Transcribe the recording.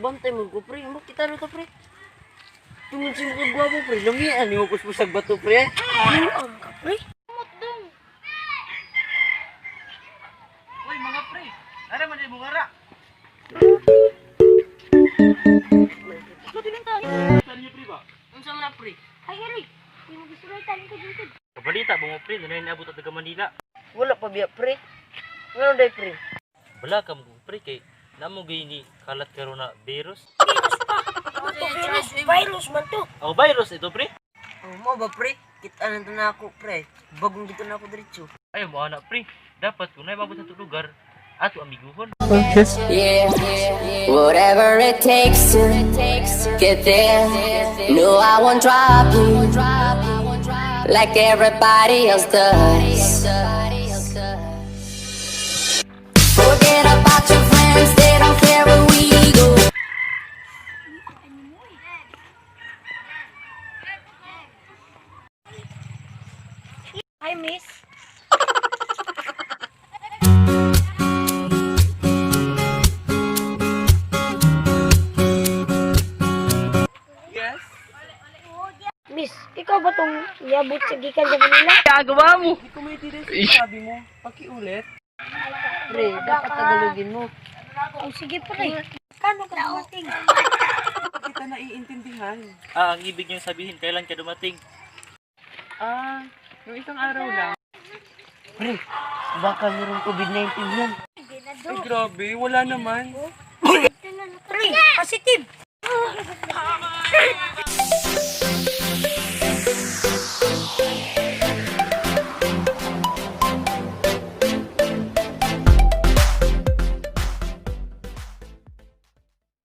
bantay mo ko, pre. Makita na to, pre. Tungod si mga gwapo, pre. Lamian, yung puspusag bato, pre. Ang ka, pre. Uy, mga pre. Ara man mo ngara. Saan niyo pre ba? Unsa man na, pre? Ay, Eric. Hindi mo gusto rin taling ka dito. Kabalita mo pre, na naabot at taga Manila. Wala pa biya, pre. Ngayon day, pre. Wala ka mo pre kay namo gini kalat karon na virus. Virus man to. Oh, virus ito pre. Oh, mo ba, pre? Kita na na ako, pre. Bagong dito na ako diretso. Ayaw mo anak pre. Dapat kung naibabot sa lugar ato amiguhon. Yeah, whatever it takes to get there. No, I won't drop you like everybody else does. Forget about your friends, they don't care where we go. Hi, miss. Yes? Miss, ikaw ba tong yabot sa gikan sa Manila? Gagawa mo! Hindi ko maintindihan sa sabi mo. Pakiulit. Pre, dapat tagalogin mo. Oh, sige pre. Kano ka dumating? Kita naiintindihan. Ang ibig niyang sabihin kailan ka dumating? Yung isang araw lang. Pre, baka mayroong COVID-19 yan. Ay, grabe. Wala naman. Pre, positive.